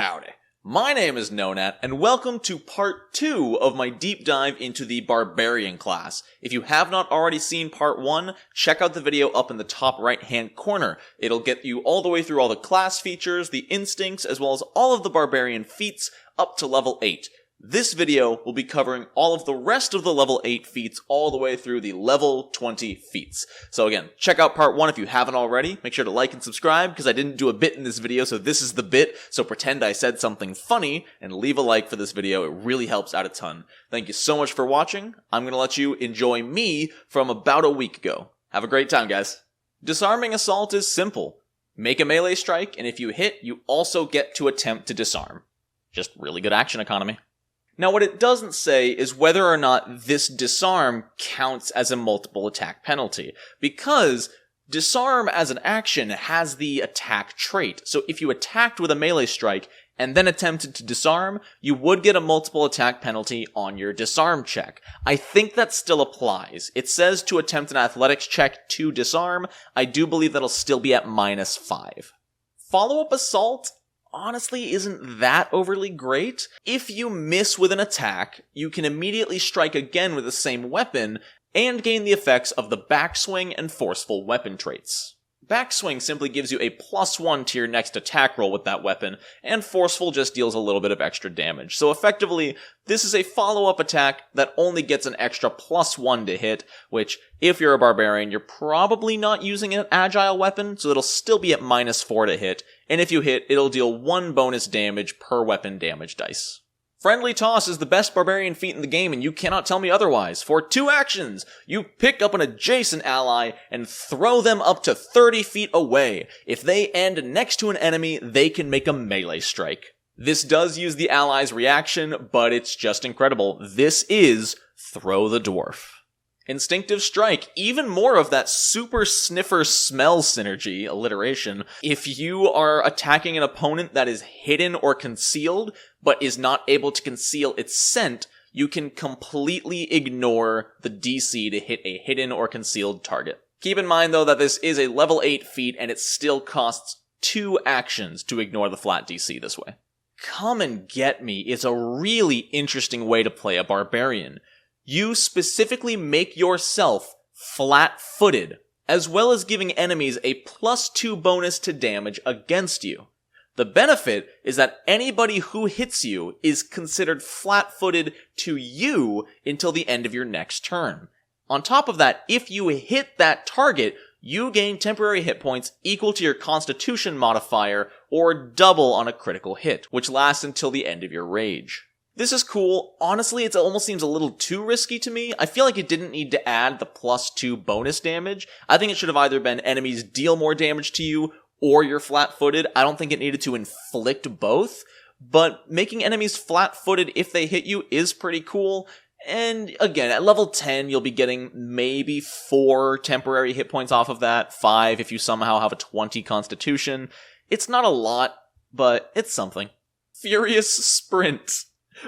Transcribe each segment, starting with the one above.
Howdy. My name is Nonat, and welcome to part 2 of my deep dive into the Barbarian class. If you have not already seen part 1, check out the video up in the top right hand corner. It'll get you all the way through all the class features, the instincts, as well as all of the Barbarian feats up to level 8. This video will be covering all of the rest of the level 8 feats all the way through the level 20 feats. So again, check out part 1 if you haven't already. Make sure to like and subscribe because I didn't do a bit in this video, so this is the bit. So pretend I said something funny and leave a like for this video. It really helps out a ton. Thank you so much for watching. I'm going to let you enjoy me from about a week ago. Have a great time, guys. Disarming Assault is simple. Make a melee strike, and if you hit, you also get to attempt to disarm. Just really good action economy. Now, what it doesn't say is whether or not this disarm counts as a multiple attack penalty, because disarm as an action has the attack trait. So if you attacked with a melee strike and then attempted to disarm, you would get a multiple attack penalty on your disarm check. I think that still applies. It says to attempt an athletics check to disarm. I do believe that'll still be at -5. Follow-up assault honestly isn't that overly great. If you miss with an attack, you can immediately strike again with the same weapon and gain the effects of the backswing and forceful weapon traits. Backswing simply gives you a +1 to your next attack roll with that weapon, and forceful just deals a little bit of extra damage. So effectively, this is a follow-up attack that only gets an extra +1 to hit, which, if you're a barbarian, you're probably not using an agile weapon, so it'll still be at -4 to hit, and if you hit, it'll deal 1 bonus damage per weapon damage dice. Friendly Toss is the best barbarian feat in the game, and you cannot tell me otherwise. For 2 actions, you pick up an adjacent ally and throw them up to 30 feet away. If they end next to an enemy, they can make a melee strike. This does use the ally's reaction, but it's just incredible. This is Throw the Dwarf. Instinctive Strike, even more of that super sniffer smell synergy, alliteration. If you are attacking an opponent that is hidden or concealed, but is not able to conceal its scent, you can completely ignore the DC to hit a hidden or concealed target. Keep in mind though that this is a level 8 feat and it still costs 2 actions to ignore the flat DC this way. Come and Get Me is a really interesting way to play a barbarian. You specifically make yourself flat-footed, as well as giving enemies a +2 bonus to damage against you. The benefit is that anybody who hits you is considered flat-footed to you until the end of your next turn. On top of that, if you hit that target, you gain temporary hit points equal to your Constitution modifier or double on a critical hit, which lasts until the end of your rage. This is cool. Honestly, it almost seems a little too risky to me. I feel like it didn't need to add the +2 bonus damage. I think it should have either been enemies deal more damage to you or you're flat-footed. I don't think it needed to inflict both, but making enemies flat-footed if they hit you is pretty cool. And again, at level 10, you'll be getting maybe 4 temporary hit points off of that, 5 if you somehow have a 20 Constitution. It's not a lot, but it's something. Furious Sprint.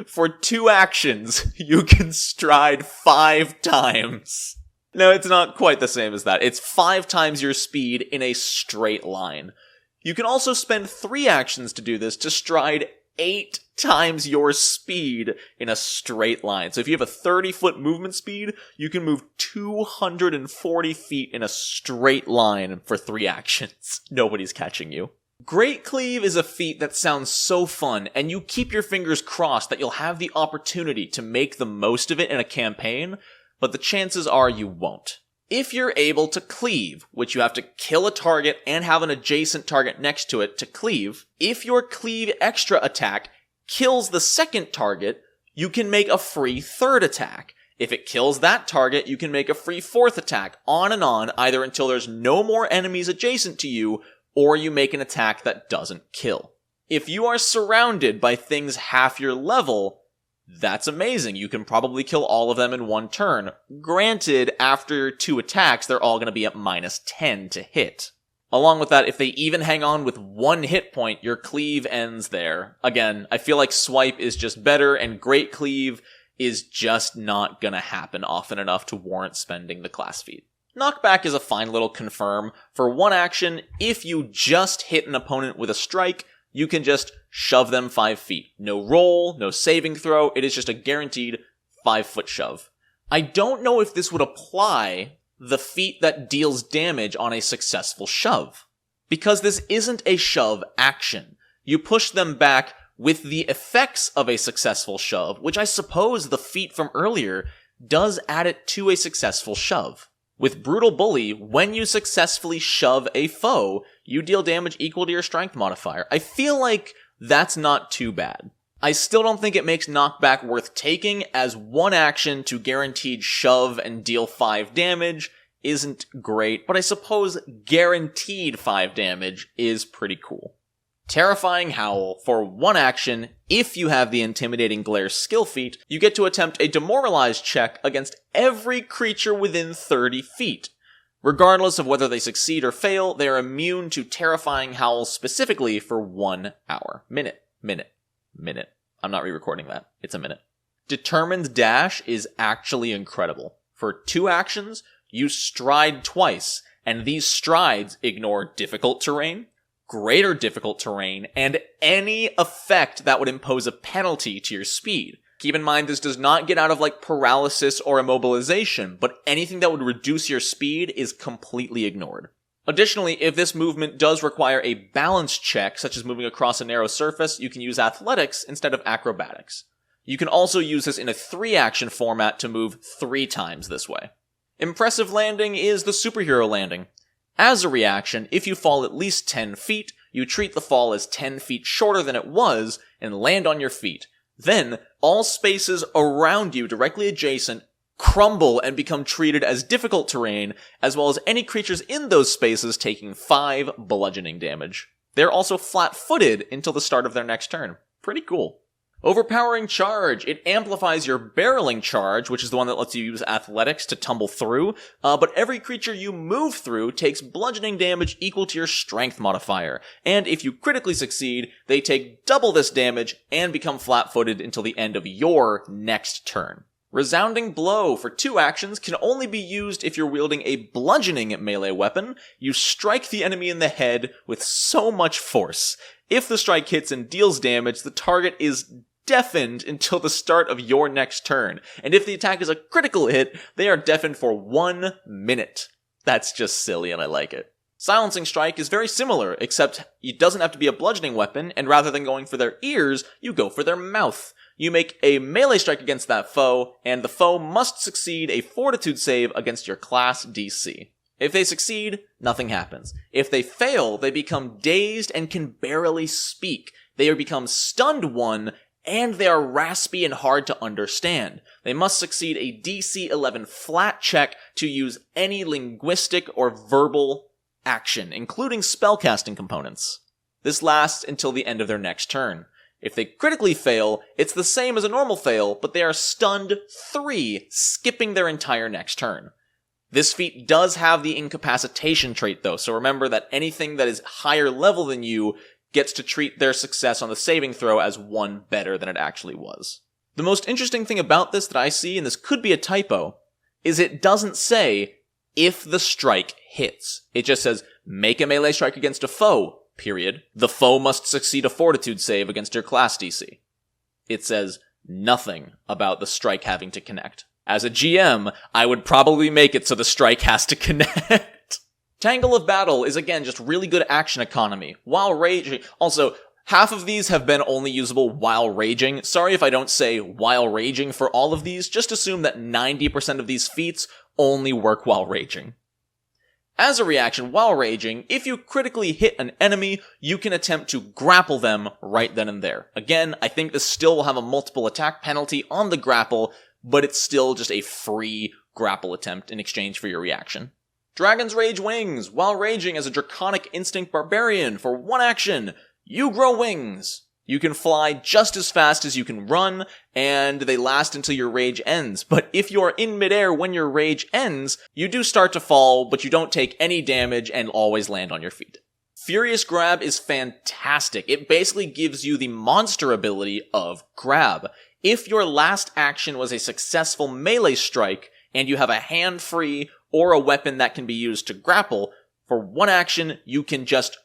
For 2 actions, you can stride 5 times. No, it's not quite the same as that. It's 5 times your speed in a straight line. You can also spend 3 actions to do this to stride 8 times your speed in a straight line. So if you have a 30-foot movement speed, you can move 240 feet in a straight line for 3 actions. Nobody's catching you. Great Cleave is a feat that sounds so fun, and you keep your fingers crossed that you'll have the opportunity to make the most of it in a campaign, but the chances are you won't. If you're able to cleave, which you have to kill a target and have an adjacent target next to it to cleave, if your cleave extra attack kills the second target, you can make a free 3rd attack. If it kills that target, you can make a free 4th attack, on and on, either until there's no more enemies adjacent to you, or you make an attack that doesn't kill. If you are surrounded by things half your level, that's amazing. You can probably kill all of them in 1 turn. Granted, after 2 attacks, they're all going to be at -10 to hit. Along with that, if they even hang on with 1 hit point, your cleave ends there. Again, I feel like Swipe is just better, and Great Cleave is just not going to happen often enough to warrant spending the class feat. Knockback is a fine little confirm. For 1 action, if you just hit an opponent with a strike, you can just shove them 5 feet. No roll, no saving throw, it is just a guaranteed 5-foot shove. I don't know if this would apply the feat that deals damage on a successful shove, because this isn't a shove action. You push them back with the effects of a successful shove, which I suppose the feat from earlier does add it to a successful shove. With Brutal Bully, when you successfully shove a foe, you deal damage equal to your strength modifier. I feel like that's not too bad. I still don't think it makes knockback worth taking, as one action to guaranteed shove and deal 5 damage isn't great, but I suppose guaranteed 5 damage is pretty cool. Terrifying Howl, for one action, if you have the Intimidating Glare skill feat, you get to attempt a demoralized check against every creature within 30 feet. Regardless of whether they succeed or fail, they are immune to Terrifying Howl specifically for 1 hour. Minute. I'm not re-recording that. It's a minute. Determined Dash is actually incredible. For 2 actions, you stride twice, and these strides ignore difficult terrain, greater difficult terrain, and any effect that would impose a penalty to your speed. Keep in mind, this does not get out of like paralysis or immobilization, but anything that would reduce your speed is completely ignored. Additionally, if this movement does require a balance check, such as moving across a narrow surface, you can use athletics instead of acrobatics. You can also use this in a 3-action format to move 3 times this way. Impressive Landing is the superhero landing. As a reaction, if you fall at least 10 feet, you treat the fall as 10 feet shorter than it was and land on your feet. Then, all spaces around you directly adjacent crumble and become treated as difficult terrain, as well as any creatures in those spaces taking 5 bludgeoning damage. They're also flat-footed until the start of their next turn. Pretty cool. Overpowering Charge. It amplifies your barreling charge, which is the one that lets you use athletics to tumble through, but every creature you move through takes bludgeoning damage equal to your strength modifier, and if you critically succeed, they take double this damage and become flat-footed until the end of your next turn. Resounding Blow, for 2 actions, can only be used if you're wielding a bludgeoning melee weapon. You strike the enemy in the head with so much force. If the strike hits and deals damage, the target is deafened until the start of your next turn. And if the attack is a critical hit, they are deafened for 1 minute. That's just silly and I like it. Silencing Strike is very similar, except it doesn't have to be a bludgeoning weapon, and rather than going for their ears, you go for their mouth. You make a melee strike against that foe, and the foe must succeed a fortitude save against your class DC. If they succeed, nothing happens. If they fail, they become dazed and can barely speak. They become stunned 1, and they are raspy and hard to understand. They must succeed a DC 11 flat check to use any linguistic or verbal action, including spellcasting components. This lasts until the end of their next turn. If they critically fail, it's the same as a normal fail, but they are stunned 3, skipping their entire next turn. This feat does have the incapacitation trait though, so remember that anything that is higher level than you gets to treat their success on the saving throw as 1 better than it actually was. The most interesting thing about this that I see, and this could be a typo, is it doesn't say if the strike hits. It just says, make a melee strike against a foe, period. The foe must succeed a fortitude save against your class DC. It says nothing about the strike having to connect. As a GM, I would probably make it so the strike has to connect. Tangle of Battle is again just really good action economy. While raging, also, half of these have been only usable while raging. Sorry if I don't say while raging for all of these, just assume that 90% of these feats only work while raging. As a reaction, while raging, if you critically hit an enemy, you can attempt to grapple them right then and there. Again, I think this still will have a multiple attack penalty on the grapple, but it's still just a free grapple attempt in exchange for your reaction. Dragon's Rage Wings. While raging as a Draconic Instinct Barbarian, for 1 action, you grow wings. You can fly just as fast as you can run, and they last until your rage ends. But if you are in midair when your rage ends, you do start to fall, but you don't take any damage and always land on your feet. Furious Grab is fantastic. It basically gives you the monster ability of Grab. If your last action was a successful melee strike, and you have a hand free or a weapon that can be used to grapple, for 1 action, you can just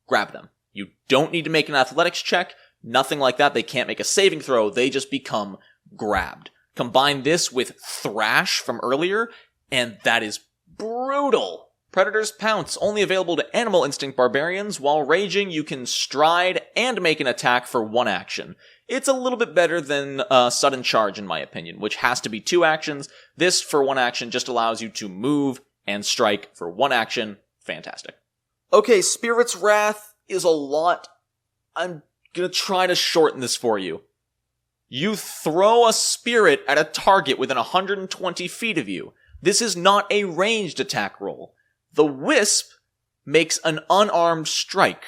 grab them. You don't need to make an athletics check, nothing like that. They can't make a saving throw. They just become grabbed. Combine this with Thrash from earlier, and that is brutal. Predator's Pounce, only available to Animal Instinct Barbarians. While raging, you can stride and make an attack for 1 action. It's a little bit better than Sudden Charge, in my opinion, which has to be 2 actions. This, for 1 action, just allows you to move and strike for 1 action. Fantastic. Okay, Spirit's Wrath is a lot. I'm gonna try to shorten this for you. You throw a spirit at a target within 120 feet of you. This is not a ranged attack roll. The Wisp makes an unarmed strike.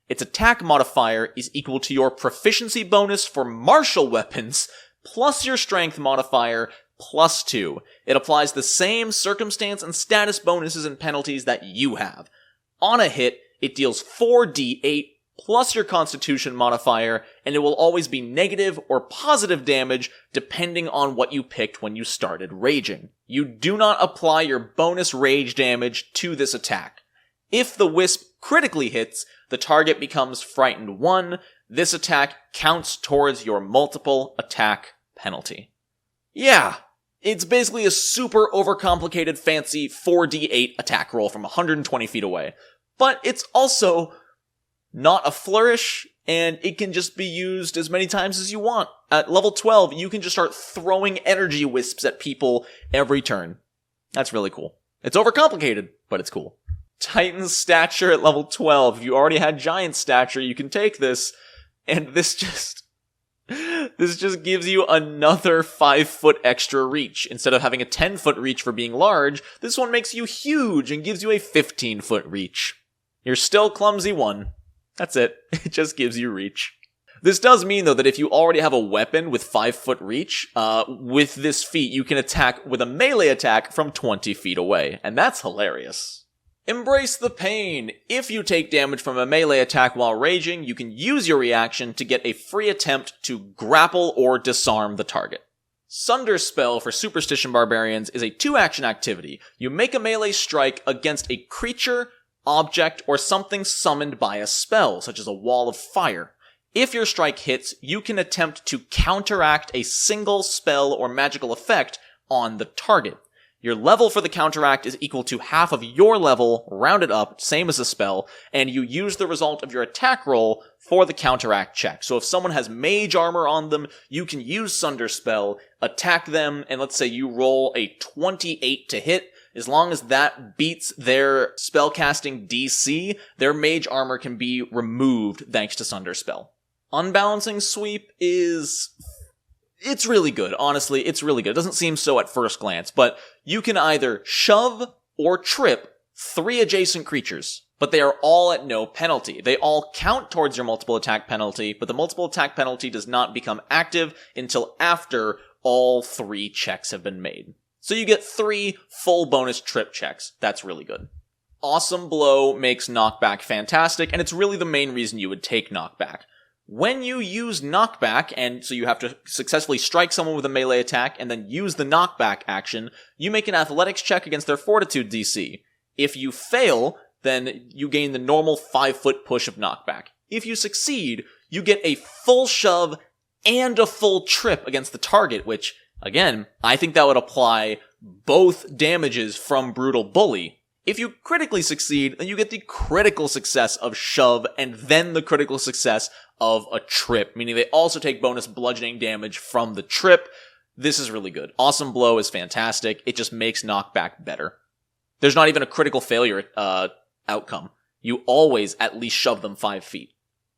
Its attack modifier is equal to your proficiency bonus for martial weapons, plus your strength modifier, plus 2. It applies the same circumstance and status bonuses and penalties that you have. On a hit, it deals 4d8 plus your constitution modifier, and it will always be negative or positive damage depending on what you picked when you started raging. You do not apply your bonus rage damage to this attack. If the Wisp critically hits, the target becomes frightened 1. This attack counts towards your multiple attack penalty. Yeah, it's basically a super overcomplicated fancy 4d8 attack roll from 120 feet away. But it's also not a flourish, and it can just be used as many times as you want. At level 12, you can just start throwing energy wisps at people every turn. That's really cool. It's overcomplicated, but it's cool. Titan's Stature at level 12. If you already had Giant Stature, you can take this, and this just gives you another 5-foot extra reach. Instead of having a 10-foot reach for being large, this one makes you huge and gives you a 15-foot reach. You're still clumsy 1. That's it. It just gives you reach. This does mean, though, that if you already have a weapon with 5-foot reach, with this feat, you can attack with a melee attack from 20 feet away. And that's hilarious. Embrace the Pain. If you take damage from a melee attack while raging, you can use your reaction to get a free attempt to grapple or disarm the target. Sunder Spell for Superstition Barbarians is a 2-action activity. You make a melee strike against a creature, object, or something summoned by a spell, such as a wall of fire. If your strike hits, you can attempt to counteract a single spell or magical effect on the target. Your level for the counteract is equal to half of your level, rounded up, same as a spell, and you use the result of your attack roll for the counteract check. So if someone has mage armor on them, you can use Sunder Spell, attack them, and let's say you roll a 28 to hit. As long as that beats their spellcasting DC, their mage armor can be removed thanks to Sunder Spell. Unbalancing Sweep it's really good. Honestly, it's really good. It doesn't seem so at first glance, but you can either shove or trip 3 adjacent creatures, but they are all at no penalty. They all count towards your multiple attack penalty, but the multiple attack penalty does not become active until after all 3 checks have been made. So you get 3 full bonus trip checks. That's really good. Awesome Blow makes knockback fantastic, and it's really the main reason you would take knockback. When you use knockback, and so you have to successfully strike someone with a melee attack and then use the knockback action, you make an athletics check against their fortitude DC. If you fail, then you gain the normal 5-foot push of knockback. If you succeed, you get a full shove and a full trip against the target, which, again, I think that would apply both damages from Brutal Bully. If you critically succeed, then you get the critical success of shove and then the critical success of a trip, meaning they also take bonus bludgeoning damage from the trip. This is really good. Awesome Blow is fantastic. It just makes knockback better. There's not even a critical failure outcome. You always at least shove them 5 feet.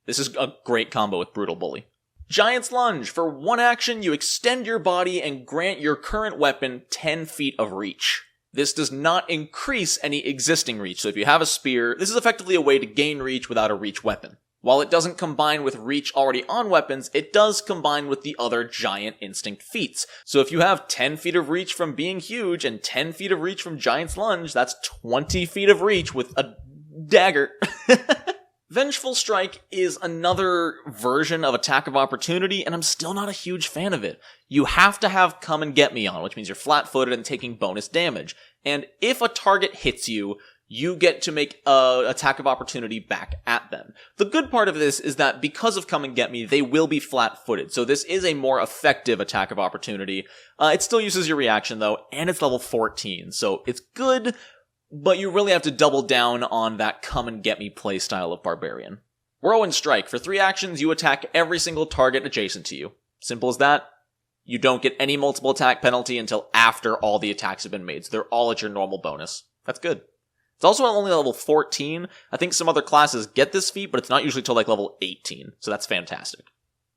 This is a great combo with Brutal Bully. Giant's Lunge. For 1 action, you extend your body and grant your current weapon 10 feet of reach. This does not increase any existing reach, so if you have a spear, this is effectively a way to gain reach without a reach weapon. While it doesn't combine with reach already on weapons, it does combine with the other Giant Instinct feats. So if you have 10 feet of reach from being huge and 10 feet of reach from Giant's Lunge, that's 20 feet of reach with a dagger. Vengeful Strike is another version of Attack of Opportunity, and I'm still not a huge fan of it. You have to have Come and Get Me on, which means you're flat-footed and taking bonus damage. And if a target hits you, you get to make an attack of opportunity back at them. The good part of this is that because of Come and Get Me, they will be flat-footed, so this is a more effective attack of opportunity. It still uses your reaction, though, and it's level 14, so it's good, but you really have to double down on that Come and Get Me playstyle of Barbarian. Whirlwind Strike. For 3 actions, you attack every single target adjacent to you. Simple as that. You don't get any multiple attack penalty until after all the attacks have been made, so they're all at your normal bonus. That's good. It's also only level 14. I think some other classes get this feat, but it's not usually till like level 18, so that's fantastic.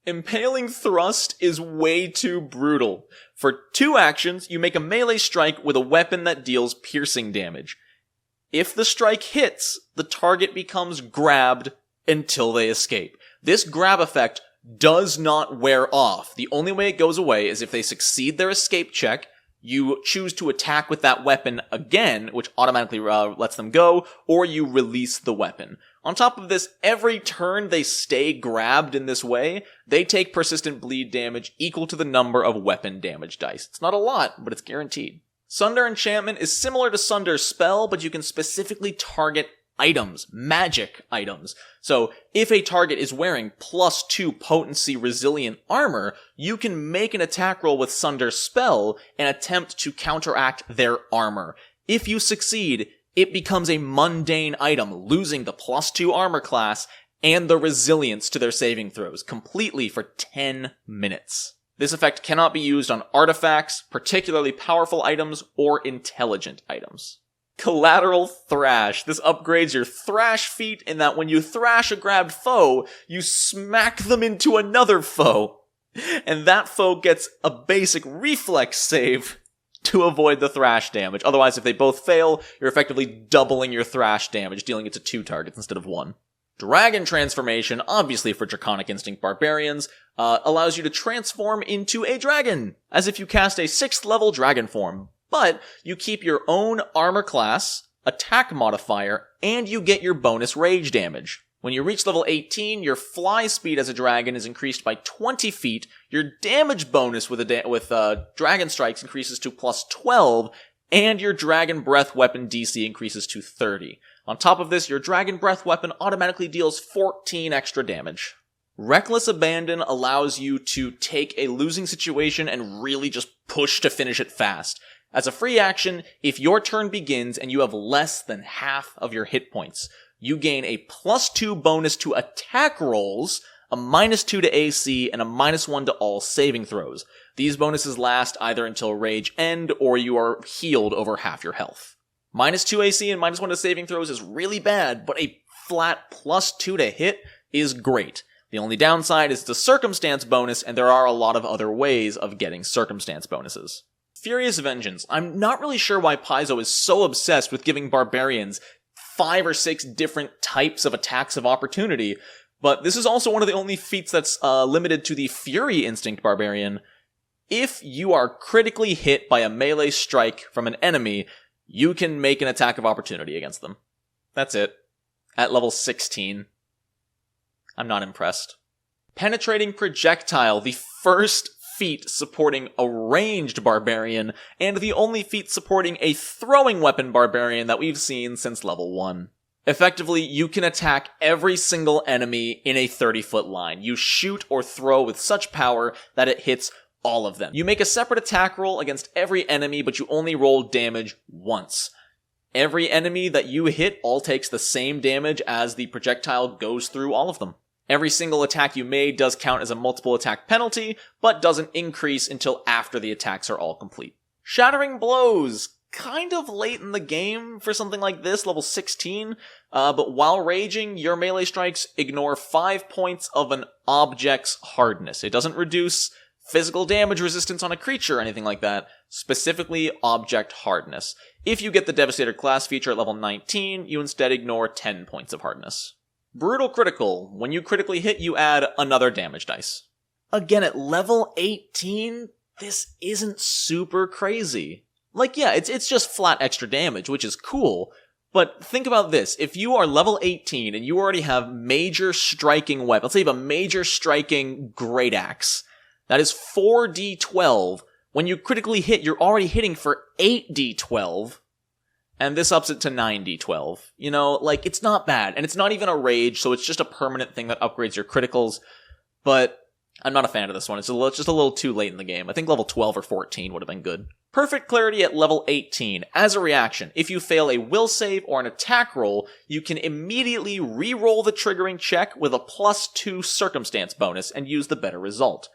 Impaling Thrust is way too brutal. For 2 actions, you make a melee strike with a weapon that deals piercing damage. If the strike hits, the target becomes grabbed until they escape. This grab effect does not wear off. The only way it goes away is if they succeed their escape check, you choose to attack with that weapon again, which automatically lets them go, or you release the weapon. On top of this, every turn they stay grabbed in this way, they take persistent bleed damage equal to the number of weapon damage dice. It's not a lot, but it's guaranteed. Sunder Enchantment is similar to Sunder's spell, but you can specifically target items, magic items. So if a target is wearing +2 potency resilient armor, you can make an attack roll with Sunder's spell and attempt to counteract their armor. If you succeed, it becomes a mundane item, losing the +2 armor class and the resilience to their saving throws completely for 10 minutes. This effect cannot be used on artifacts, particularly powerful items, or intelligent items. Collateral Thrash. This upgrades your Thrash feat in that when you thrash a grabbed foe, you smack them into another foe. And that foe gets a basic reflex save to avoid the thrash damage. Otherwise, if they both fail, you're effectively doubling your thrash damage, dealing it to 2 targets instead of 1. Dragon Transformation, obviously for Draconic Instinct Barbarians, allows you to transform into a dragon, as if you cast a 6th level dragon form. But you keep your own armor class, attack modifier, and you get your bonus rage damage. When you reach level 18, your fly speed as a dragon is increased by 20 feet, your damage bonus with dragon strikes increases to +12, and your dragon breath weapon DC increases to 30. On top of this, your dragon breath weapon automatically deals 14 extra damage. Reckless Abandon allows you to take a losing situation and really just push to finish it fast. As a free action, if your turn begins and you have less than half of your hit points, you gain a +2 bonus to attack rolls, a -2 to AC, and a -1 to all saving throws. These bonuses last either until rage end or you are healed over half your health. -2 AC and -1 to saving throws is really bad, but a flat +2 to hit is great. The only downside is the circumstance bonus, and there are a lot of other ways of getting circumstance bonuses. Furious Vengeance. I'm not really sure why Paizo is so obsessed with giving barbarians 5 or 6 different types of attacks of opportunity, but this is also one of the only feats that's limited to the Fury Instinct Barbarian. If you are critically hit by a melee strike from an enemy, you can make an attack of opportunity against them. That's it. At level 16. I'm not impressed. Penetrating Projectile, the first feat supporting a ranged barbarian, and the only feat supporting a throwing weapon barbarian that we've seen since level 1. Effectively, you can attack every single enemy in a 30-foot line. You shoot or throw with such power that it hits all of them. You make a separate attack roll against every enemy, but you only roll damage once. Every enemy that you hit all takes the same damage as the projectile goes through all of them. Every single attack you made does count as a multiple attack penalty, but doesn't increase until after the attacks are all complete. Shattering Blows, kind of late in the game for something like this, level 16, but while raging, your melee strikes ignore 5 points of an object's hardness. It doesn't reduce physical damage resistance on a creature or anything like that, specifically object hardness. If you get the Devastator class feature at level 19, you instead ignore 10 points of hardness. Brutal Critical. When you critically hit, you add another damage dice. Again, at level 18, this isn't super crazy. Like, yeah, it's just flat extra damage, which is cool, but think about this. If you are level 18 and you already have major striking weapon, let's say you have a major striking great axe, that is 4d12. When you critically hit, you're already hitting for 8d12, And this ups it to 9d12. You know, like, it's not bad. And it's not even a rage, so it's just a permanent thing that upgrades your criticals. But I'm not a fan of this one. It's just a little too late in the game. I think level 12 or 14 would have been good. Perfect Clarity at level 18. As a reaction, if you fail a will save or an attack roll, you can immediately re-roll the triggering check with a +2 circumstance bonus and use the better result.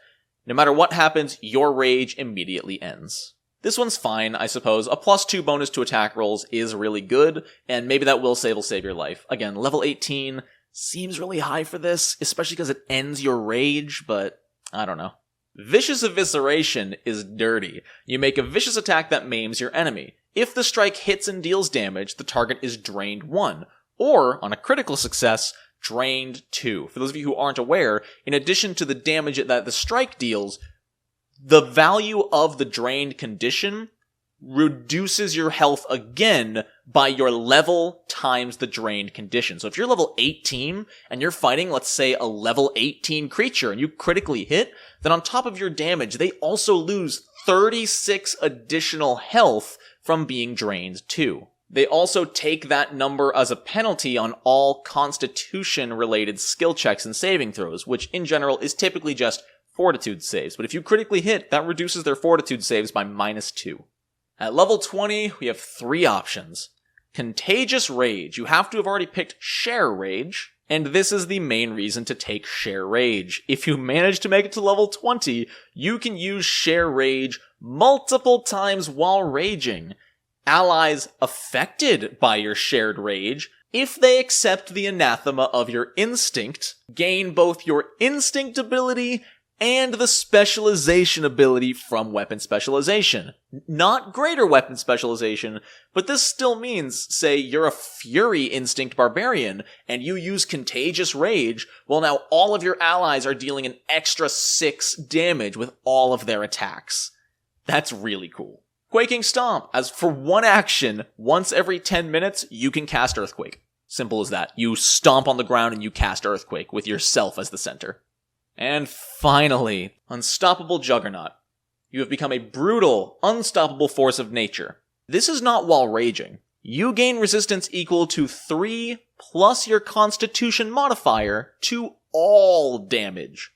No matter what happens, your rage immediately ends. This one's fine, I suppose. A +2 bonus to attack rolls is really good, and maybe that will save your life. Again, level 18 seems really high for this, especially because it ends your rage, but I don't know. Vicious Evisceration is dirty. You make a vicious attack that maims your enemy. If the strike hits and deals damage, the target is drained 1, or, on a critical success, drained 2. For those of you who aren't aware, in addition to the damage that the strike deals, the value of the drained condition reduces your health again by your level times the drained condition. So if you're level 18 and you're fighting, let's say, a level 18 creature and you critically hit, then on top of your damage, they also lose 36 additional health from being drained too. They also take that number as a penalty on all constitution-related skill checks and saving throws, which in general is typically just fortitude saves. But if you critically hit, that reduces their fortitude saves by -2. At level 20, we have 3 options. Contagious Rage. You have to have already picked Share Rage, and this is the main reason to take Share Rage. If you manage to make it to level 20, you can use Share Rage multiple times while raging. Allies affected by your shared rage, if they accept the anathema of your instinct, gain both your instinct ability and the specialization ability from weapon specialization. Not greater weapon specialization, but this still means, say, you're a Fury Instinct Barbarian, and you use Contagious Rage, well now all of your allies are dealing an extra 6 damage with all of their attacks. That's really cool. Quaking Stomp, as for one action, once every 10 minutes, you can cast Earthquake. Simple as that. You stomp on the ground and you cast Earthquake, with yourself as the center. And finally, Unstoppable Juggernaut. You have become a brutal, unstoppable force of nature. This is not while raging. You gain resistance equal to 3 plus your Constitution modifier to all damage.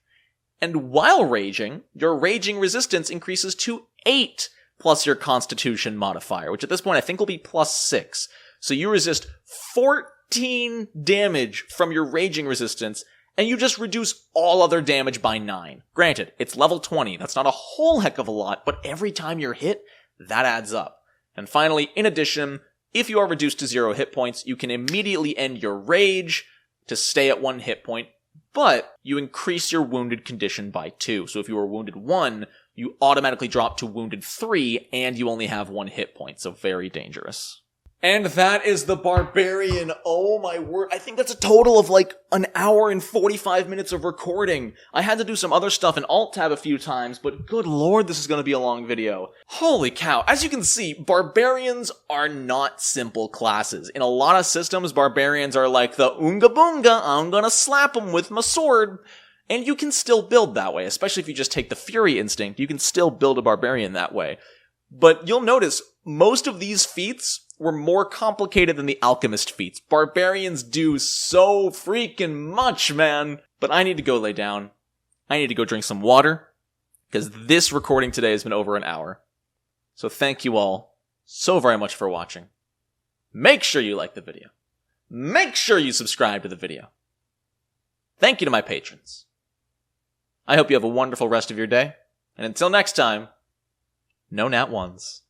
And while raging, your raging resistance increases to 8 plus your Constitution modifier, which at this point I think will be +6. So you resist 14 damage from your raging resistance, and you just reduce all other damage by 9. Granted, it's level 20, that's not a whole heck of a lot, but every time you're hit, that adds up. And finally, in addition, if you are reduced to 0 hit points, you can immediately end your rage to stay at 1 hit point, but you increase your wounded condition by 2. So if you were wounded 1, you automatically drop to wounded 3, and you only have 1 hit point, so very dangerous. And that is the Barbarian. Oh my word. I think that's a total of like an hour and 45 minutes of recording. I had to do some other stuff in Alt-Tab a few times, but good lord, this is going to be a long video. Holy cow. As you can see, Barbarians are not simple classes. In a lot of systems, Barbarians are like the Oonga Boonga, I'm gonna slap them with my sword. And you can still build that way, especially if you just take the Fury Instinct, you can still build a Barbarian that way. But you'll notice, most of these feats were more complicated than the Alchemist feats. Barbarians do so freaking much, man! But I need to go lay down. I need to go drink some water, because this recording today has been over an hour. So thank you all so very much for watching. Make sure you like the video. Make sure you subscribe to the video. Thank you to my patrons. I hope you have a wonderful rest of your day, and until next time, no nat ones.